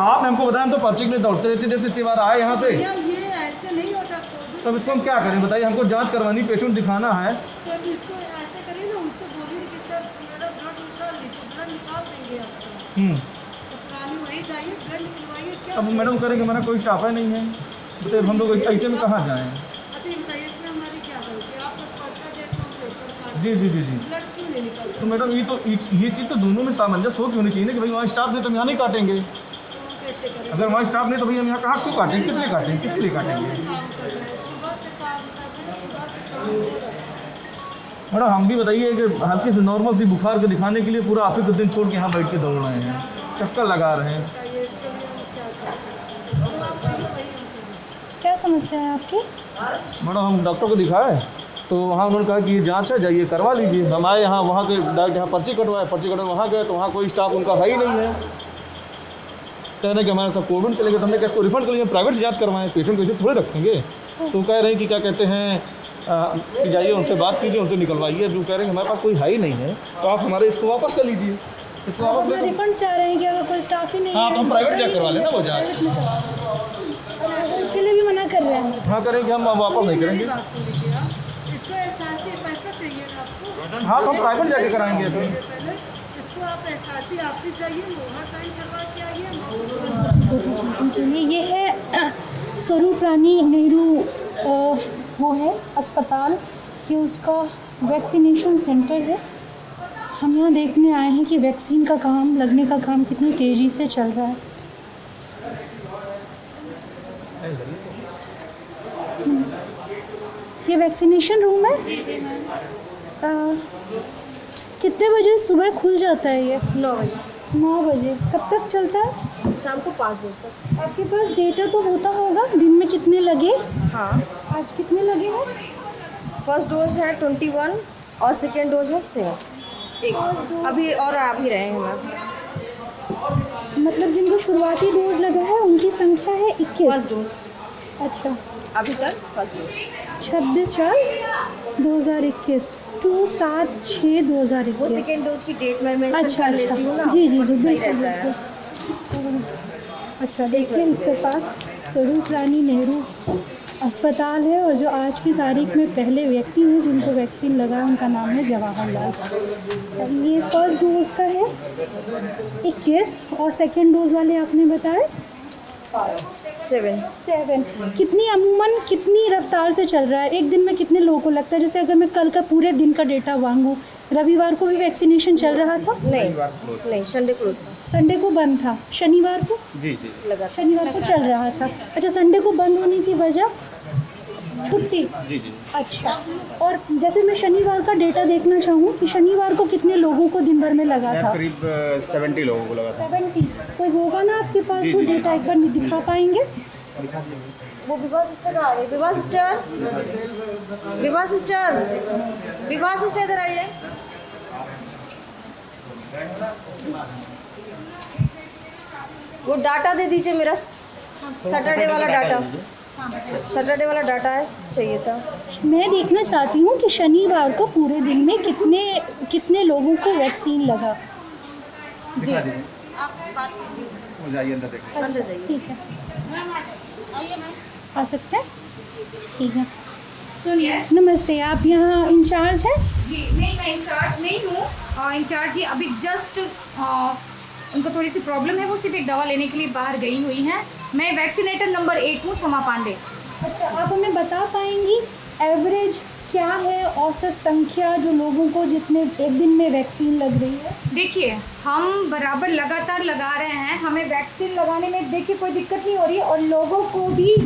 आपने हमको बताया, हम तो पर्ची के लिए दौड़ते रहते जैसे इतनी बार आए यहाँ पे। ये ऐसे नहीं होता। तब इसको हम क्या करें बताइए, हमको जांच करवानी, पेशेंट दिखाना है। तो इसको ऐसे करिए ना, उनसे बोलिए कि सर मेरा ब्लड निकाल देंगे आपको। तो पुरानी वही जाइए, ब्लड निकलवाइए। क्या अब मैडम करेंगे, हमारा कोई स्टाफ है नहीं है, बताइए हम लोग ऐसे में कहाँ जाएँ। अच्छा ये बताइए, इसमें हमारी क्या गलती? आप लोग पर्चा देते हो, पेपर काट, जी जी जी जी। ब्लड क्यों नहीं निकलता? तो मैडम ये चीज़ तो दोनों में सामंजस्य हो क्यों नहीं चाहिए ना, कि भाई वहाँ स्टाफ नहीं तो हम यहाँ नहीं काटेंगे। तो कैसे करें? अगर वहाँ स्टाफ नहीं तो भैया हम यहाँ कहाँ क्यों काटेंगे, किस लिए काटेंगे, किसके लिए काटेंगे। काम कर रहे हैं, सुबह से काम कर रहे हैं, सुबह से काम हो रहा है। मैडम हम भी बताइए कि हल्की से नॉर्मल सी बुखार को दिखाने के लिए पूरा आप ही कुछ दिन छोड़ के यहाँ बैठ के दौड़ रहे हैं, चक्कर लगा रहे हैं। बताइए इसके लिए हम क्या कर सकते हैं? तो आप वही हमको क्या समस्या है आपकी? मैडम हम डॉक्टर को दिखाए तो वहाँ उन्होंने कहा कि ये जांच है, जाइए करवा लीजिए। हम आए यहाँ, वहाँ के डायरेक्ट यहाँ पर्ची कटवाए वहाँ गए तो वहाँ कोई स्टाफ उनका है ही नहीं है। कहने कि हमारे साथ कोविड चले गए, तो हमने क्या इसको रिफंड कर लिया, प्राइवेट जांच करवाएं, पेशेंट को ऐसे थोड़े रखेंगे। तो कह रहे हैं कि क्या कहते हैं कि जाइए उनसे बात कीजिए, उनसे निकलवाइए। जो कह रहे हैं हमारे पास कोई है ही नहीं है, तो आप हमारे इसको वापस कर लीजिए, इसको वापस अपना ले लो। रिफंड चाह रहे हैं कि अगर कोई स्टाफ ही नहीं हाँ है तो हम प्राइवेट जाकर करवा लेना वो जाँच। तो उसके लिए भी मना कर रहे हैं। हाँ करेंगे, हम वापस नहीं करेंगे। बात सुनिए आप, इसको एहसासी पैसा चाहिए ना आपको? हाँ तो हम प्राइवेट जाके कराएंगे फिर। पहले इसको आप एहसासी ऑफिस जाइए, मोहर साइन करवा के आइए। ये है स्वरूप रानी नेहरू वो है अस्पताल, ये उसका वैक्सीनेशन सेंटर है। हम यहाँ देखने आए हैं कि वैक्सीन का काम लगने का काम कितनी तेज़ी से चल रहा है। ये वैक्सीनेशन रूम है। कितने बजे सुबह खुल जाता है ये? 9 बजे, 9 बजे। कब तक चलता है? शाम को 5 बजे तक। आपके पास डेटा तो होता होगा, दिन में कितने लगे? हाँ, आज कितने लगे हैं? फर्स्ट डोज है 21 और सेकेंड डोज है 7। एक अभी और आ भी रहे हैं मैम। मतलब जिनको शुरुआती डोज लगा है उनकी संख्या है 21। फर्स्ट डोज अच्छा, अभी तक फर्स्ट डोज 26/4/2021 टू 7/6/2021। वो सेकेंड डोज की डेट मैं मेंशन अच्छा कर अच्छा, लेती हूँ ना। जी जी जी सही बिल्कुल रहता है। बिल्कुल। अच्छा देखिए, इसके पास स्वरूप रानी नेहरू अस्पताल है और जो आज की तारीख में पहले व्यक्ति हैं जिनको वैक्सीन लगा उनका नाम है जवाहरलाल। और ये फर्स्ट डोज का है 21 और सेकेंड डोज वाले आपने बताए 7। कितनी अमूमन कितनी रफ्तार से चल रहा है? एक दिन में कितने लोगों को लगता है? जैसे अगर मैं कल का पूरे दिन का डेटा मांगूँ, रविवार को भी वैक्सीनेशन चल रहा था? नहीं, संडे क्लोज था। संडे को बंद था, शनिवार को जी जी लगा शनिवार को चल रहा था। अच्छा, संडे को बंद होने की वजह छुट्टी? जी जी। अच्छा, और जैसे मैं शनिवार का डेटा देखना चाहूँ कि शनिवार को कितने लोगों को दिन भर में लगा था? करीब 70 लोगों को लगा था। 70। कोई होगा ना आपके पास वो डेटा, एक बार दिखा पाएंगे? वो विवाह सिस्टर आ गई। विवाह सिस्टर, विवाह सिस्टर, विवाह सिस्टर इधर आइए। वो डाटा दे दीजिए, मेरा सैटरडे वाला डाटा, सैटरडे वाला डाटा है, चाहिए था। मैं देखना चाहती हूँ कि शनिवार को पूरे दिन में कितने लोगों को वैक्सीन लगा। जी, जाइए अंदर देखिए। अंदर जाइए। ठीक है, आ सकते हैं? ठीक है। सुनिए नमस्ते, आप यहाँ इंचार्ज हैं? जी, नहीं मैं इंचार्ज नहीं हूँ। इंचार्ज जी अभी जस्ट उनको थोड़ी सी प्रॉब्लम है, वो सिर्फ एक दवा लेने के लिए बाहर गई हुई हैं। मैं वैक्सीनेटर नंबर 1 हूँ, क्षमा पांडे। अच्छा, आप हमें बता पाएंगी एवरेज क्या है, औसत संख्या जो लोगों को जितने एक दिन में वैक्सीन लग रही है? देखिए, हम बराबर लगातार लगा रहे हैं, हमें वैक्सीन लगाने में देखिए कोई दिक्कत नहीं हो रही है और लोगों को भी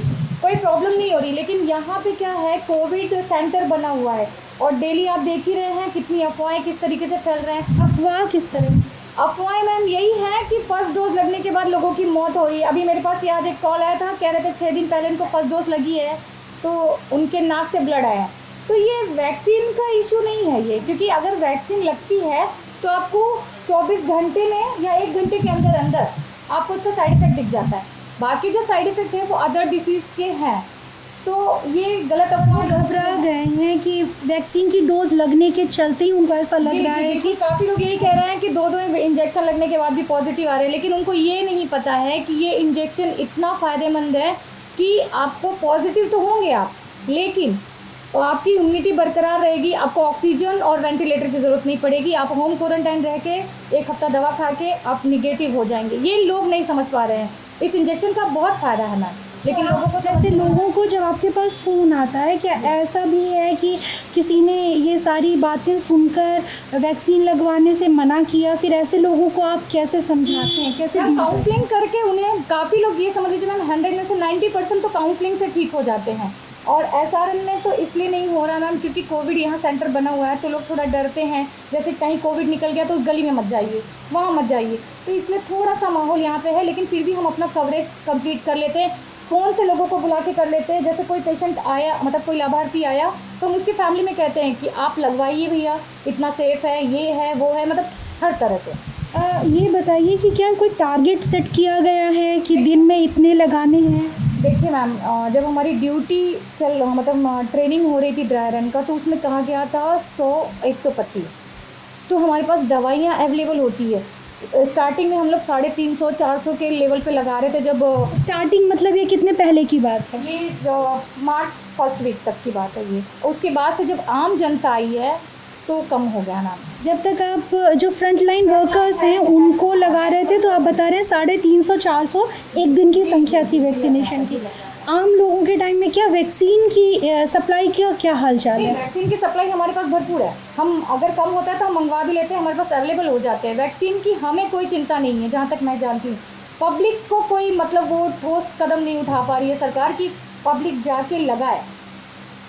कोई प्रॉब्लम नहीं हो रही। लेकिन यहाँ पे क्या है, कोविड सेंटर बना हुआ है और डेली आप देख ही रहे हैं कितनी अफवाहें किस तरीके से फैल रहे हैं। अफवाह किस तरह? अफवाहें मैम यही है कि फर्स्ट डोज लगने के बाद लोगों की मौत हो रही है। अभी मेरे पास ये आज एक कॉल आया था, कह रहे थे 6 दिन पहले उनको फर्स्ट डोज लगी है तो उनके नाक से ब्लड आया। तो ये वैक्सीन का इशू नहीं है ये, क्योंकि अगर वैक्सीन लगती है तो आपको 24 घंटे में या 1 घंटे के अंदर अंदर आपको उसका साइड इफ़ेक्ट दिख जाता है। बाकी जो साइड इफ़ेक्ट है वो अदर डिसीज़ के हैं। तो ये गलत अफवाह घबरा गए हैं कि वैक्सीन की डोज लगने के चलते ही उनको ऐसा लग रहा है कि काफ़ी लोग यही कह रहे हैं कि दो इंजेक्शन लगने के बाद भी पॉजिटिव आ रहे हैं, लेकिन उनको ये नहीं पता है कि ये इंजेक्शन इतना फ़ायदेमंद है कि आपको पॉजिटिव तो होंगे आप, लेकिन आपकी इम्यूनिटी बरकरार रहेगी, आपको ऑक्सीजन और वेंटिलेटर की ज़रूरत नहीं पड़ेगी, आप होम क्वारंटाइन रह के 1 हफ्ता दवा खा के आप निगेटिव हो जाएंगे। ये लोग नहीं समझ पा रहे हैं। इस इंजेक्शन का बहुत फ़ायदा है मैम, लेकिन लोगों को जैसे लोगों को जब आपके पास फ़ोन आता है, क्या ऐसा भी है कि किसी ने ये सारी बातें सुनकर वैक्सीन लगवाने से मना किया, फिर ऐसे लोगों को आप कैसे समझाते हैं, कैसे काउंसलिंग करके उन्हें, काफ़ी लोग ये समझ लीजिए मैम 100 में से 90% तो काउंसलिंग से ठीक हो जाते हैं। और SRM में तो इसलिए नहीं हो रहा मैम क्योंकि कोविड यहाँ सेंटर बना हुआ है, तो लोग थोड़ा डरते हैं, जैसे कहीं कोविड निकल गया तो उस गली में मत जाइए, वहाँ मत जाइए, तो इसलिए थोड़ा सा माहौल यहाँ पे है, लेकिन फिर भी हम अपना कवरेज कंप्लीट कर लेते हैं। फ़ोन से लोगों को बुला के कर लेते हैं, जैसे कोई पेशेंट आया, मतलब कोई लाभार्थी आया, तो हम उसकी फैमिली में कहते हैं कि आप लगवाइए भैया, इतना सेफ़ है, ये है वो है, मतलब हर तरह से। ये बताइए कि क्या कोई टारगेट सेट किया गया है कि दिन में इतने लगाने हैं? देखिए मैम, जब हमारी ड्यूटी मतलब ट्रेनिंग हो रही थी ड्राई रन का, तो उसमें कहा गया था 100-125, तो हमारे पास दवाइयाँ अवेलेबल होती है। स्टार्टिंग में हम लोग 350-400 के लेवल पे लगा रहे थे। जब स्टार्टिंग मतलब ये कितने पहले की बात है? ये मार्च फर्स्ट वीक तक की बात है ये। उसके बाद से जब आम जनता आई है तो कम हो गया नाम। जब तक आप जो फ्रंट लाइन वर्कर्स हैं उनको लगा रहे थे तो आप बता रहे हैं 350-400 एक दिन की संख्या थी वैक्सीनेशन की। आम लोगों के टाइम में क्या वैक्सीन की सप्लाई का क्या हाल चाल है? वैक्सीन की सप्लाई हमारे पास भरपूर है। हम अगर कम होता है तो हम मंगवा भी लेते हैं, हमारे पास अवेलेबल हो जाते हैं। वैक्सीन की हमें कोई चिंता नहीं है, जहाँ तक मैं जानती हूँ। पब्लिक को कोई मतलब वो ठोस कदम नहीं उठा पा रही है सरकार की पब्लिक जाके लगाए,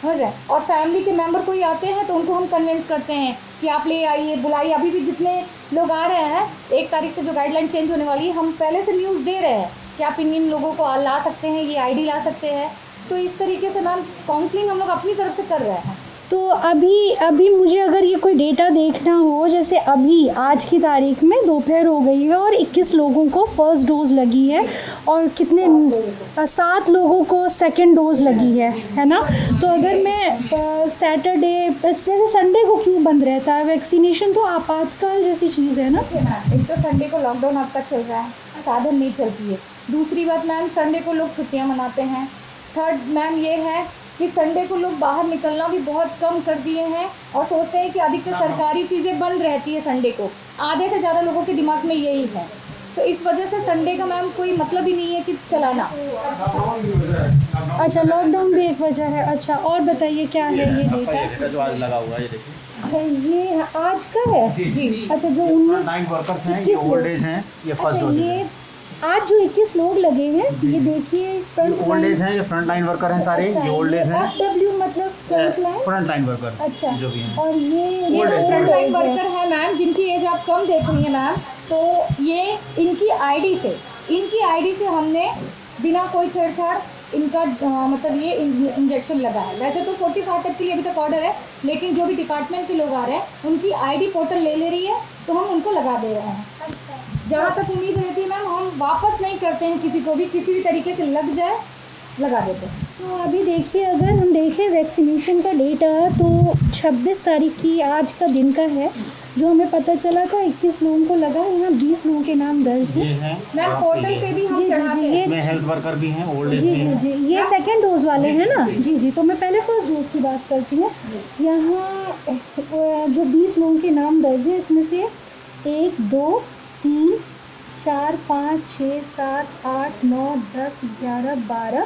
समझ रहे। और फैमिली के मेंबर कोई आते हैं तो उनको हम कन्विंस करते हैं कि आप ले आइए, बुलाइए। अभी भी जितने लोग आ रहे हैं, 1 तारीख से जो गाइडलाइन चेंज होने वाली है, हम पहले से न्यूज़ दे रहे हैं कि आप इन लोगों को ला सकते हैं, ये आईडी ला सकते हैं। तो इस तरीके से मैम काउंसलिंग हम लोग अपनी तरफ से कर रहे हैं। तो अभी मुझे अगर ये कोई डेटा देखना हो, जैसे अभी आज की तारीख में दोपहर हो गई है और 21 लोगों को फर्स्ट डोज़ लगी है और कितने 7 लोगों को सेकंड डोज़ लगी है ना। तो अगर मैं सैटरडे जैसे संडे को क्यों बंद रहता है वैक्सीनेशन? तो आपातकाल जैसी चीज़ है ना। एक तो संडे को लॉकडाउन आपका चल रहा है, साधन नहीं चलती है। दूसरी बात मैम, संडे को लोग छुट्टियाँ मनाते हैं। थर्ड मैम ये है कि संडे को लोग बाहर निकलना भी बहुत कम कर दिए हैं और सोचते हैं कि अधिकतर सरकारी चीज़ें बंद रहती है संडे को। आधे से ज़्यादा लोगों के दिमाग में यही है, तो इस वजह से संडे का मैम कोई मतलब ही नहीं है कि चलाना। अच्छा, लॉकडाउन भी एक वजह है। अच्छा, और बताइए क्या है ये डेटा जो आज लगा हुआ है, ये देखिए, ये आज का है जी। अच्छा, जो 19 वर्कर्स हैं ये ओल्ड एज हैं, ये फर्स्ट डोज है। ये आज जो 21 लोग लगे हैं, ये देखिए ओल्ड एज हैं, ये फ्रंट लाइन वर्कर हैं सारे, ये ओल्ड एज हैं। FW मतलब फ्रंट लाइन वर्कर्स अच्छा, जो भी हैं। और ये फ्रंट लाइन वर्कर है मैम, जिनकी एज आप कम देख रही है मैम। तो ये इनकी आईडी से हमने बिना कोई छेड़छाड़ इनका मतलब ये इंजेक्शन लगा है। वैसे तो 45 तक के लिए अभी तक ऑर्डर है, लेकिन जो भी डिपार्टमेंट के लोग आ रहे हैं उनकी आईडी पोर्टल ले रही है, तो हम उनको लगा दे रहे हैं। जहाँ तक उम्मीद रहती है मैम, हम वापस नहीं करते हैं किसी को भी, किसी भी तरीके से लग जाए लगा देते हैं। तो अभी देखिए, अगर हम देखें वैक्सीनेशन का डेटा तो 26 तारीख की आज का दिन का है, जो हमें पता चला था 21 लोगों को लगा। यहाँ 20 लोगों के नाम दर्ज हैं। मैम पोर्टल पे भी हम चढ़ाते हैं। इसमें हेल्थ वर्कर भी हैं, ओल्ड एज जी भी जी हैं। जी, ये सेकंड डोज वाले हैं ना जी जी। तो मैं पहले फर्स्ट डोज की बात करती हूँ। यहाँ जो 20 लोगों के नाम दर्ज हैं, इसमें से 1 2 3 4 5 6 7 8 9 10 11 12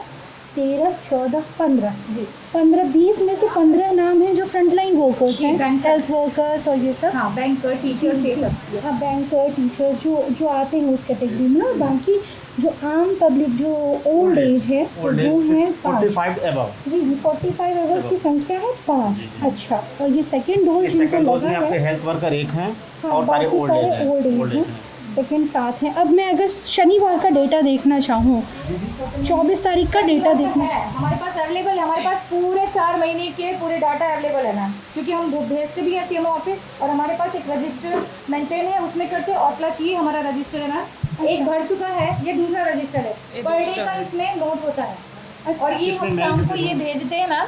13 14 15 जी 15-20 में से 15 नाम हैं जो फ्रंटलाइन वर्कर्स हैं, हेल्थ वर्कर्स और ये सब। हाँ, बैंकर, टीचर्स, ये सब। हाँ, बैंकर, टीचर्स जो आते हैं उस कैटेगरी में। और बाकी जो आम पब्लिक जो ओल्ड एज है वो है 45 एबव। जी जी, 45 एबव की संख्या है 5। अच्छा, और ये सेकेंड डोज जिनको लगा आपके है, हेल्थ वर्कर 1 हैं हाँ, और सारे बाकी ओल्ड एज ओल्ड एज हैं, सेकेंड 7 हैं। अब मैं अगर शनिवार का डेटा देखना चाहूँ, 24 तारीख का डेटा देखना है हमारे पास अवेलेबल है। हमारे पास पूरे 4 महीने के पूरे डाटा अवेलेबल है मैम, क्योंकि हम भेजते भी हैं CMO ऑफिस, और हमारे पास एक रजिस्टर मेंटेन है, उसमें करते हैं। और प्लस ये हमारा रजिस्टर है मैम, एक भर चुका है, ये दूसरा रजिस्टर है। पर डे का इसमें नोट होता है। और ये हम शाम को ये भेजते हैं मैम,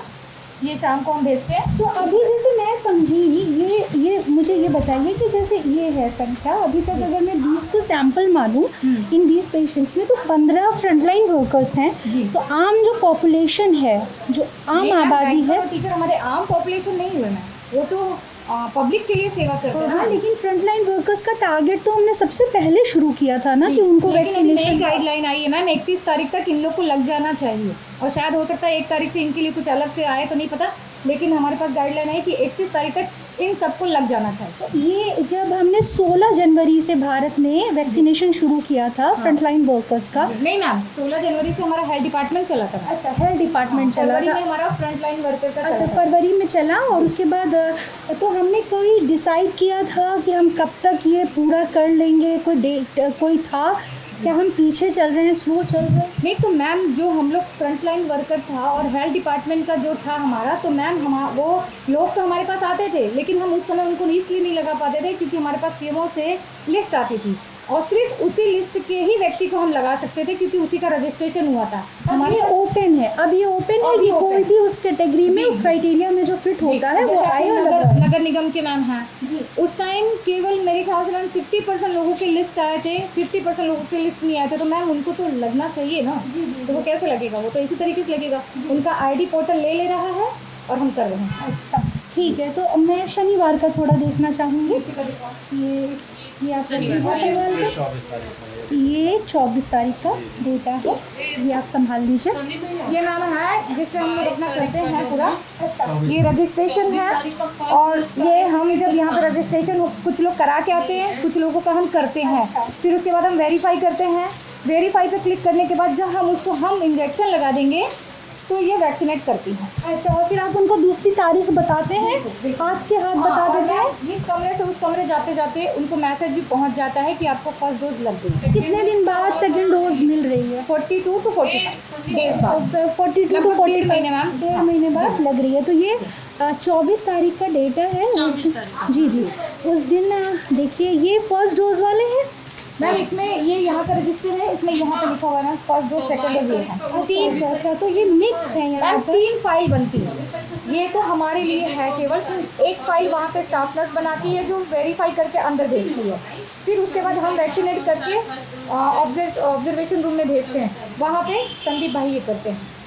ये शाम को हम भेजते हैं। तो अभी जैसे मैं समझी ये मुझे ये बताइए कि जैसे ये है संख्या अभी तक अगर मैं 20 को सैंपल मानूं इन 20 पेशेंट्स में तो 15 फ्रंटलाइन वर्कर्स हैं। तो आम जो पॉपुलेशन है, जो आम आबादी है, टीचर हमारे आम पॉपुलेशन नहीं हुए मैम, वो तो पब्लिक के लिए सेवा करते हैं। हाँ, लेकिन फ्रंटलाइन वर्कर्स का टारगेट तो हमने सबसे पहले शुरू किया था ना कि उनको वैक्सीनेशन गाइडलाइन आई है मैम 31 तारीख तक इन लोग को लग जाना चाहिए, और शायद हो सकता है 1 तारीख से इनके लिए कुछ अलग से आए तो नहीं पता, लेकिन हमारे पास गाइडलाइन है कि 31 तारीख तक इन सबको लग जाना चाहिए। ये जब हमने 16 जनवरी से भारत में वैक्सीनेशन शुरू किया था फ्रंटलाइन वर्कर्स का। नहीं मैम, 16 जनवरी से हमारा हेल्थ डिपार्टमेंट चला था। अच्छा, हेल्थ डिपार्टमेंट चला था। फरवरी में हमारा फ्रंटलाइन वर्कर का अच्छा, फरवरी में चला और उसके बाद तो हमने कोई डिसाइड किया था कि हम कब तक ये पूरा कर लेंगे, कोई डेट कोई था क्या? हम पीछे चल रहे हैं, स्लो चल रहे हैं? नहीं तो मैम जो हम लोग फ्रंटलाइन वर्कर था और हेल्थ डिपार्टमेंट का जो था हमारा, तो मैम वो लोग तो हमारे पास आते थे, लेकिन हम उस समय उनको इसलिए नहीं लगा पाते थे क्योंकि हमारे पास सीएमओ से लिस्ट आती थी और सिर्फ उसी लिस्ट के ही व्यक्ति को हम लगा सकते थे क्योंकि उसी का रजिस्ट्रेशन हुआ था। हमारे ओपन है, अब ये ओपन है कि कोई भी उस कैटेगरी में, उस क्राइटेरिया में जो फिट होता है वो आए। नगर निगम के मैम हैं जी, उस टाइम केवल मेरे ख्याल से मैम 50% लोगों के लिस्ट आए थे, 50% लोगों के लिस्ट नहीं आए थे, तो मैम उनको तो लगना चाहिए ना। तो वो कैसे लगेगा? वो तो इसी तरीके से लगेगा। उनका ID पोर्टल ले रहा है और हम कर रहे हैं। अच्छा ठीक है, तो मैं शनिवार का थोड़ा देखना चाहूँगी। ये आप ये 24 तारीख का डेटा है, ये आप संभाल लीजिए। ये मैम है जिससे हम लोग अपना करते हैं पूरा। ये रजिस्ट्रेशन है और ये हम जब यहाँ पे रजिस्ट्रेशन कुछ लोग करा के आते हैं, कुछ लोगों का हम करते हैं, फिर उसके बाद हम वेरीफाई करते हैं। वेरीफाई पे क्लिक करने के बाद जब हम उसको हम इंजेक्शन लगा देंगे तो ये वैक्सीनेट करती हैं। अच्छा, और फिर आप उनको दूसरी तारीख बताते हैं, हाथ के हाथ बता देते हैं। इस कमरे से उस कमरे जाते जाते उनको मैसेज भी पहुंच जाता है कि आपको फर्स्ट डोज लग गई है। कितने दिन बाद सेकंड डोज मिल रही है? 42 to 45 डेज बाद। 42 to 45 महीने मैम, 1.5 महीने बाद लग रही है। तो ये 24 तारीख का डेटा है। जी जी, उस दिन देखिए ये फर्स्ट डोज वाले हैं मैम। इसमें ये यहाँ का रजिस्टर है, इसमें यहाँ पे लिखा हुआ है ना फर्स्ट डोज सेकंड डोज ये है। 3 अच्छा, तो ये मिक्स है यहाँ मैम, पर। 3 फाइल बनती है। ये तो हमारे लिए है केवल, एक फाइल वहाँ पे स्टाफ नर्स बनाती है जो वेरीफाई करके अंदर भेजती है, फिर उसके बाद हम वैक्सीनेट करके ऑब्जर्वेशन रूम में भेजते हैं, वहाँ पे संदीप भाई ये करते हैं।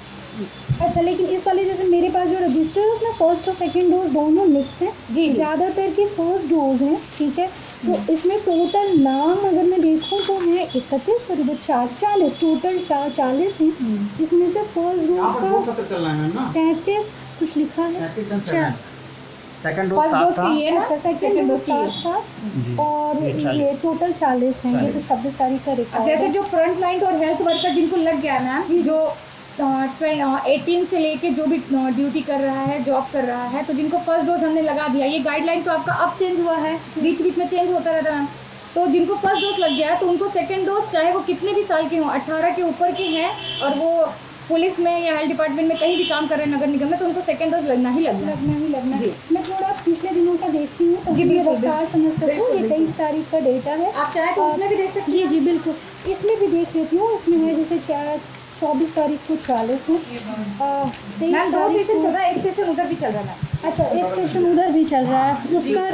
अच्छा, लेकिन इस वाले जैसे मेरे पास जो रजिस्टर है उसमें फर्स्ट और सेकंड डोज दोनों मिक्स है जी। ज़्यादातर की फर्स्ट डोज है, ठीक है। तो इसमें टोटल नाम अगर मैं देखूँ तो है 31 और 40 टोटल 40 है। इसमें से फर्स्ट डोज का 33 कुछ लिखा है, सेकंड डोज फर्स्ट 7 डोज था। की ये ना, अच्छा, सेकंड डोज 7 था और ये टोटल 40 है। ये तो 26 तारीख का रिकॉर्ड जैसे है। जो फ्रंट लाइन और हेल्थ वर्कर जिनको लग गया ना, जो 18 से लेके जो भी ड्यूटी कर रहा है, जॉब कर रहा है, तो जिनको फर्स्ट डोज हमने लगा दिया। ये गाइडलाइन तो आपका अब चेंज हुआ है, बीच बीच में चेंज होता रहता है। तो जिनको फर्स्ट डोज लग गया है तो उनको सेकंड डोज, चाहे वो कितने भी साल के हों, 18 के ऊपर के हैं और वो पुलिस में या हेल्थ डिपार्टमेंट में कहीं भी काम कर रहे हैं नगर निगम में, तो उनको सेकंड डोज लगना ही लगना जी। मैं थोड़ा पिछले दिनों का देखती हूँ तो जी, ये बिल्कुल, रफ्तार समझ सकूँ। ये 23 तारीख का डेटा है। आप चाहे तो उसमें भी देख सकते जी जी बिल्कुल, इसमें भी देख लेती हूँ। इसमें है जैसे 24 तारीख को 40 है। मैम 2 सेशन चल रहा है, एक सेशन उधर भी चल रहा है। अच्छा, एक सेशन उधर भी चल रहा है।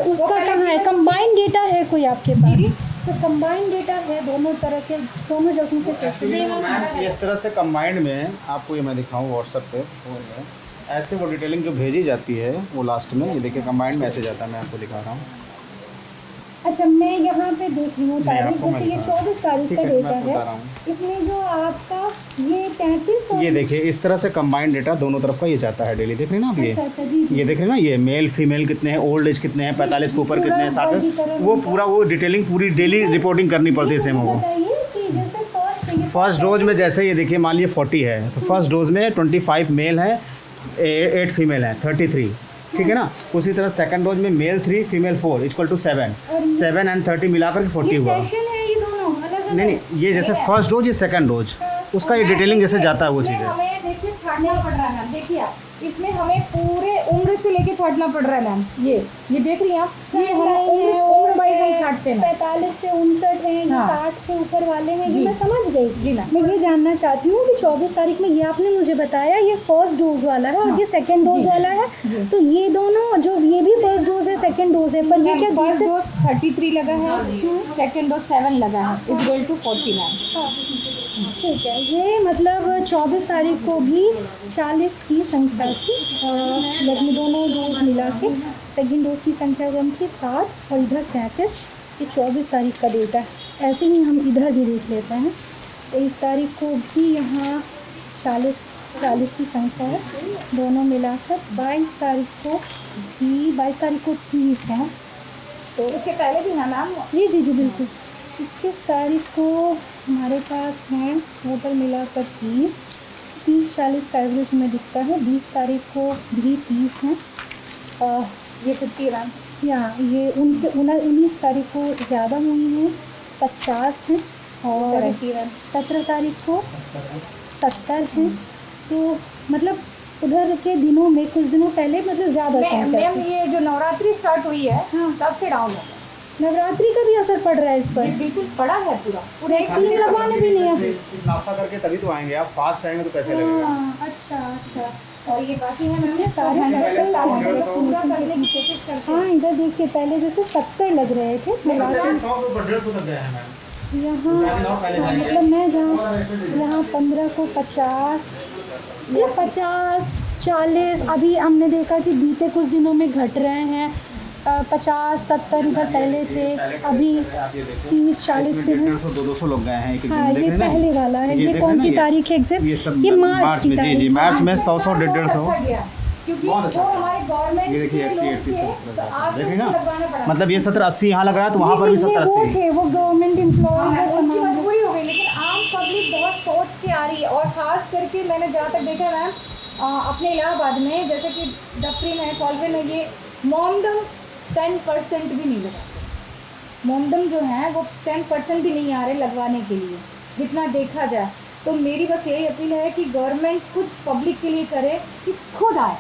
उसका कहाँ है? कंबाइंड डेटा है कोई आपके पास? तो कंबाइंड डेटा है दोनों तरह के, दोनों जगहों के सेशन। इस तरह से कंबाइंड में आपको ये मैं दिखाऊँ व्हाट्सएप पे फोन में, ऐसे वो डिटेलिंग जो भेजी जाती है वो लास्ट में ये देखिए कंबाइंड मैसेज आता है। मैं आपको दिखा रहा हूँ। अच्छा, मैं यहाँ पे देख रही हूँ तारीख, आपको मैं जैसे ये दिखा रहा हूँ। 24 तारीख ठीक का है, डेटा मैं आपको बता रहा है। हूँ। इसमें जो आपका ये 33 और ये देखिए इस तरह से कंबाइंड डेटा दोनों तरफ का ये जाता है डेली। देख रहे हैं ना आप ये? अच्छा, जी जी। ये देख रहे हैं ना, ये मेल फीमेल कितने हैं, ओल्ड एज कितने हैं, 45 के ऊपर कितने हैं, 60, वो पूरा वो डिटेलिंग पूरी डेली रिपोर्टिंग करनी पड़ती है सेमो को। बताइए कि जैसे फर्स्ट डोज में जैसे ये देखिए मान लीजिए 40 है तो फर्स्ट डोज में 25 मेल है, 8 फीमेल है, 33, ठीक है ना। उसी तरह सेकंड डोज में मेल 3 फीमेल 4 = 7 एंड 30 मिलाकर के 40 हुआ। सेशन है ये दोनों अलग अलग। नहीं, ये जैसे फर्स्ट डोज ये सेकंड डोज उसका ये डिटेलिंग जैसे जाता है वो चीज़ है। हमें देखिए छाटना पड़ रहा है मैम, देखिए आप इसमें हमें पूरे उम्र से लेके छाटना पड़ रहा है मैम। ये देख रही हैं आप, ये हम उम्र वाइज हम छाटते हैं। 45 से 59 हैं, ये हाँ। 60 से ऊपर वाले हैं, जी। ये मैं समझ गई। जी मैम। मैं ये जानना चाहती हूँ कि 24 तारीख में ये आपने मुझे बताया ये फर्स्ट डोज वाला है और हाँ। ये सेकंड डोज जी। वाला है, जी। तो ये दोनों जो ये भी फर्स्ट डोज है सेकंड डोज है, पर ये क्या फर्स्ट दूसरे डोज 33 लगा है, सेकंड डोज 7 लगा है, इज इक्वल टू 40 मैम। ठीक है। ये मतलब 24 तारीख को भी 40 की संख्या थी, लगभग दोनों डोज मिला के सेकेंड डोज की संख्या कम थी 7 और इधर 33। ये 24 तारीख का डेटा है। ऐसे ही हम इधर भी देख लेते हैं। 23 तारीख को भी यहाँ 40 की संख्या है, दोनों मिलाकर 22 तारीख को भी 22 तारीख को 30 है। तो उसके पहले भी है मैम। जी बिल्कुल। 21 तारीख को हमारे पास हैं टोटल मिलाकर 30-40 का एवरेज में दिखता है। 20 तारीख को भी 30 हैं, ये 50 मैम। यहाँ ये 19 तारीख को ज़्यादा हुई हैं, 50 हैं, और 17 तारीख को 70 हैं। तो मतलब उधर के दिनों में कुछ दिनों पहले मतलब ज़्यादा संख्या मैम थी। ये जो नवरात्रि स्टार्ट हुई है हाँ। तब से डाउन हो नवरात्रि का भी असर पड़ रहा है इस गया, पर। ये बिल्कुल पड़ा है पूरा एक वैक्सीन लगवाने भी नहीं है। नाश्ता करके तभी तो आएंगे आप, फास्ट आएंगे तो कैसे लगेगा? हाँ, अच्छा। और ये बाकी है मैम सारे पूरा करने की कोशिश करते हैं। हाँ, इधर देखिए पहले जैसे 70 लग रहे थे मिलाकर 100 तो 150 तक गए हैं मैम। यहाँ, मतलब मैं जहाँ यहाँ 15 को 50, ये 50, 40, अभी हमने देखा कि बीते कुछ दिनों में घट रहे हैं। 50, 70 इधर पहले थे, अभी 30, 40 पे हैं। 150-200 लोग गए हैं। हाँ, ये पहले वाला है। ये कौन सी तारीख है एग्जैक्ट? ये मार्च की में। जी तारीख। मार्च में 100 150। क्योंकि बहुत वो अच्छा। हमारे गवर्नमेंट ये देखिए के लोग 80 थे, तो आप देखिए लोगों ना, को लगवाना पड़ा। मतलब ये 70-80 यहाँ लग रहा है, तो वहाँ पर भी ये 70-80। वो थे, वो गवर्नमेंट एम्प्लॉय उनकी मजबूरी हो गई, लेकिन आम पब्लिक बहुत सोच के आ रही है। और ख़ास करके मैंने जहाँ तक देखा मैम अपने इलाहाबाद में, जैसे कि डफरिन है, कॉलविन है, ये मोमडम 10% भी नहीं लगा। मोमडम जो है वो 10% भी नहीं आ रहे लगवाने के लिए, जितना देखा जाए। तो मेरी बस यही अपील है कि गवर्नमेंट कुछ पब्लिक के लिए करे, कि खुद आए।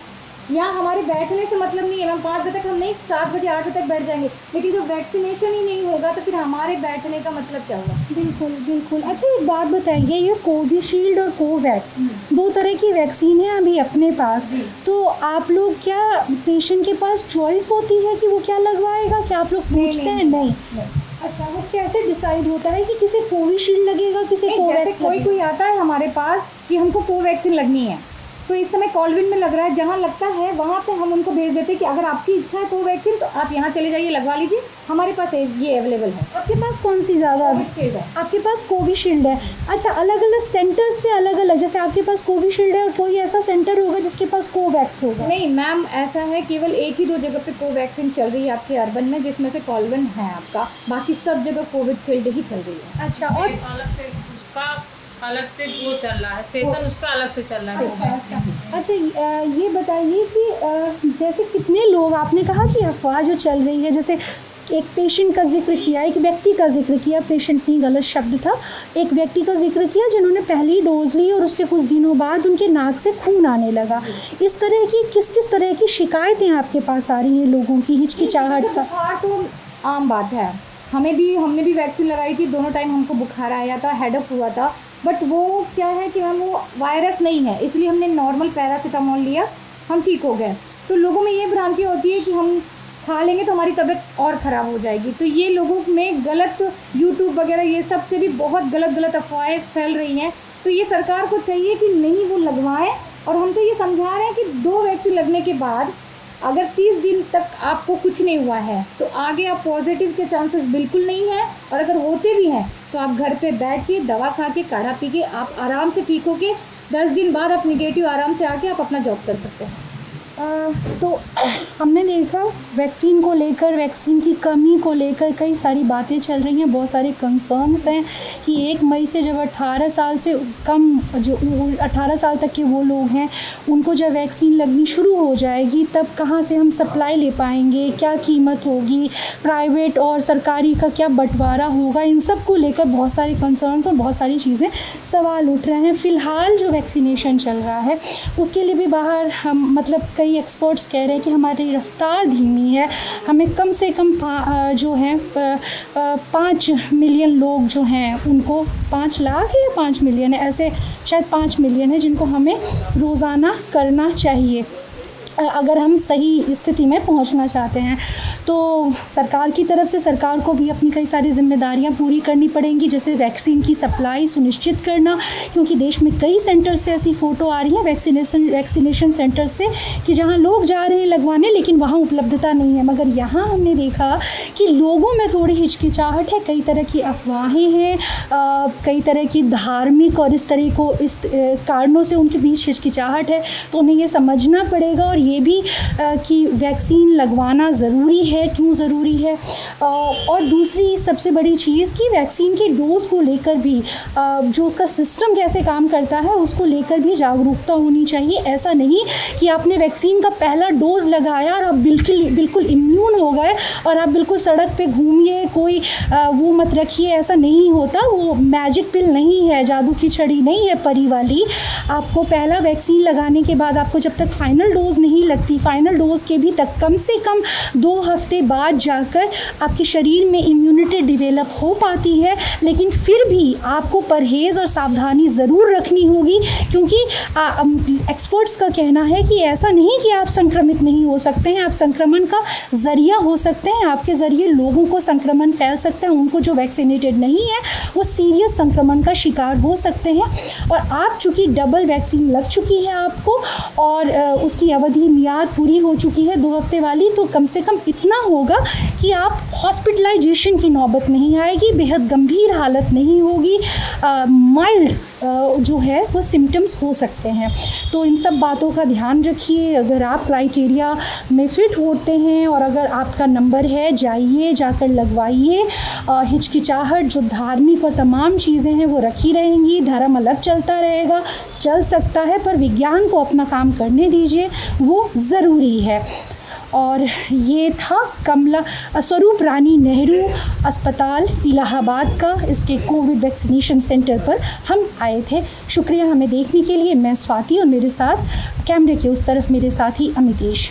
यहाँ हमारे बैठने से मतलब नहीं है मैम, 5 बजे तक हम नहीं, 7 बजे 8 बजे तक बैठ जाएंगे, लेकिन जो वैक्सीनेशन ही नहीं होगा तो फिर हमारे बैठने का मतलब क्या होगा? बिल्कुल। अच्छा, एक बात बताइए, ये कोविशील्ड और कोवैक्स 2 तरह की वैक्सीन है अभी अपने पास, तो आप लोग क्या पेशेंट के पास चॉइस होती है कि वो क्या लगवाएगा? क्या आप लोग पूछते हैं? नहीं। अच्छा, वो कैसे डिसाइड होता है कि किसे कोविशील्ड लगेगा, किसे कोवैक्स जैसे कोई लगेगा? कोई आता है हमारे पास कि हमको कोवैक्सीन लगनी है, तो इस समय कॉलविन में लग रहा है, जहाँ लगता है वहाँ पे हम उनको भेज देते हैं कि अगर आपकी इच्छा है कोवैक्सीन तो आप यहाँ चले जाइए, लगवा लीजिए, हमारे पास ये अवेलेबल है। आपके पास कौन सी ज़्यादा? कोविशील्ड है। आपके पास कोविशील्ड है। अच्छा, अलग अलग सेंटर्स पे अलग अलग, जैसे आपके पास कोविशील्ड है और कोई ऐसा सेंटर होगा जिसके पास कोवैक्स होगा? नहीं मैम, ऐसा है केवल एक ही 2 जगह पे कोवैक्सीन चल रही है आपके अर्बन में, जिसमें से कॉलविन है आपका, बाकी सब जगह कोविशील्ड ही चल रही है। अच्छा, और अलग से उसका अलग से वो चल रहा है, सेशन उसका अलग से चल रहा है। अच्छा, ये बताइए कि जैसे कितने लोग, आपने कहा कि अफवाह जो चल रही है, जैसे एक पेशेंट का जिक्र किया, एक व्यक्ति का जिक्र किया, पेशेंट नहीं गलत शब्द था, एक व्यक्ति का जिक्र किया जिन्होंने पहली डोज ली और उसके कुछ दिनों बाद उनके नाक से खून आने लगा। इस तरह की किस तरह की शिकायतें आपके पास आ रही हैं लोगों की? हिचकिचाहट का? बुखार तो आम बात है, हमने भी वैक्सीन लगाई थी, दोनों टाइम हमको बुखार आया था, हेडेक हुआ था, बट वो क्या है कि मैम वो वायरस नहीं है, इसलिए हमने नॉर्मल पैरासीटामोल लिया, हम ठीक हो गए। तो लोगों में ये भ्रांति होती है कि हम खा लेंगे तो हमारी तबीयत और ख़राब हो जाएगी, तो ये लोगों में गलत, यूट्यूब वगैरह ये सब से भी बहुत गलत अफवाहें फैल रही हैं। तो ये सरकार को चाहिए कि नहीं, वो लगवाएं। और हम तो ये समझा रहे हैं कि 2 वैक्सीन लगने के बाद अगर 30 दिन तक आपको कुछ नहीं हुआ है तो आगे आप पॉजिटिव के चांसेस बिल्कुल नहीं है, और अगर होते भी हैं तो आप घर पे बैठ के दवा खा के, काढ़ा पी के आप आराम से ठीक हो के 10 दिन बाद आप निगेटिव आराम से आके आप अपना जॉब कर सकते हैं। तो हमने देखा वैक्सीन को लेकर, वैक्सीन की कमी को लेकर कई सारी बातें चल रही हैं, बहुत सारे कंसर्न्स हैं कि 1 मई से जब 18 साल से कम, जो 18 साल तक के वो लोग हैं, उनको जब वैक्सीन लगनी शुरू हो जाएगी तब कहाँ से हम सप्लाई ले पाएंगे, क्या कीमत होगी, प्राइवेट और सरकारी का क्या बंटवारा होगा, इन सब को लेकर बहुत सारे कंसर्न्स और बहुत सारी चीज़ें सवाल उठ रहे हैं। फ़िलहाल जो वैक्सीनेशन चल रहा है उसके लिए भी बाहर हम मतलब कई एक्सपर्ट्स कह रहे हैं कि हमारी रफ्तार धीमी है, हमें कम से कम 5 मिलियन लोग जो हैं उनको 5 लाख या 5 मिलियन है, ऐसे शायद 5 मिलियन है जिनको हमें रोज़ाना करना चाहिए अगर हम सही स्थिति में पहुंचना चाहते हैं। तो सरकार की तरफ से सरकार को भी अपनी कई सारी जिम्मेदारियां पूरी करनी पड़ेंगी, जैसे वैक्सीन की सप्लाई सुनिश्चित करना, क्योंकि देश में कई सेंटर से ऐसी फ़ोटो आ रही है वैक्सीनेशन सेंटर से कि जहां लोग जा रहे हैं लगवाने लेकिन वहां उपलब्धता नहीं है। मगर यहाँ हमने देखा कि लोगों में थोड़ी हिचकिचाहट है, कई तरह की अफवाहें हैं, कई तरह की धार्मिक और इस कारणों से उनके बीच हिचकिचाहट है। तो उन्हें ये समझना पड़ेगा और ये भी कि वैक्सीन लगवाना ज़रूरी है, क्यों ज़रूरी है। और दूसरी सबसे बड़ी चीज़ कि वैक्सीन के डोज़ को लेकर भी जो उसका सिस्टम कैसे काम करता है उसको लेकर भी जागरूकता होनी चाहिए। ऐसा नहीं कि आपने वैक्सीन का पहला डोज़ लगाया और आप बिल्कुल इम्यून हो गए और आप बिल्कुल सड़क पे घूमिए, कोई वो मत रखिए, ऐसा नहीं होता। वो मैजिक पिल नहीं है, जादू की छड़ी नहीं है परी वाली। आपको पहला वैक्सीन लगाने के बाद आपको जब तक फाइनल डोज़ नहीं लगती, फाइनल डोज़ के भी तक कम से कम 2 हफ्ते बाद जाकर आपके शरीर में इम्यूनिटी डेवलप हो पाती है। लेकिन फिर भी आपको परहेज़ और सावधानी ज़रूर रखनी होगी, क्योंकि एक्सपर्ट्स का कहना है कि ऐसा नहीं कि आप संक्रमित नहीं हो सकते हैं, आप संक्रमण का ज़रिया हो सकते हैं, आपके ज़रिए लोगों को संक्रमण फैल सकता है। उनको जो वैक्सीनेटेड नहीं है वो सीरियस संक्रमण का शिकार हो सकते हैं। और आप चूँकि डबल वैक्सीन लग चुकी है आपको और उसकी अवधि मियाद पूरी हो चुकी है 2 हफ्ते वाली, तो कम से कम इतना होगा कि आप हॉस्पिटलाइजेशन की नौबत नहीं आएगी, बेहद गंभीर हालत नहीं होगी, माइल्ड जो है वो सिम्टम्स हो सकते हैं। तो इन सब बातों का ध्यान रखिए। अगर आप क्राइटेरिया में फ़िट होते हैं और अगर आपका नंबर है, जाइए, जाकर लगवाइए। हिचकिचाहट जो धार्मिक और तमाम चीज़ें हैं वो रखी रहेंगी, धर्म अलग चलता रहेगा, चल सकता है, पर विज्ञान को अपना काम करने दीजिए, वो ज़रूरी है। और ये था कमला स्वरूप रानी नेहरू अस्पताल इलाहाबाद का, इसके कोविड वैक्सीनेशन सेंटर पर हम आए थे। शुक्रिया हमें देखने के लिए। मैं स्वाति और मेरे साथ कैमरे के उस तरफ मेरे साथी अमितेश।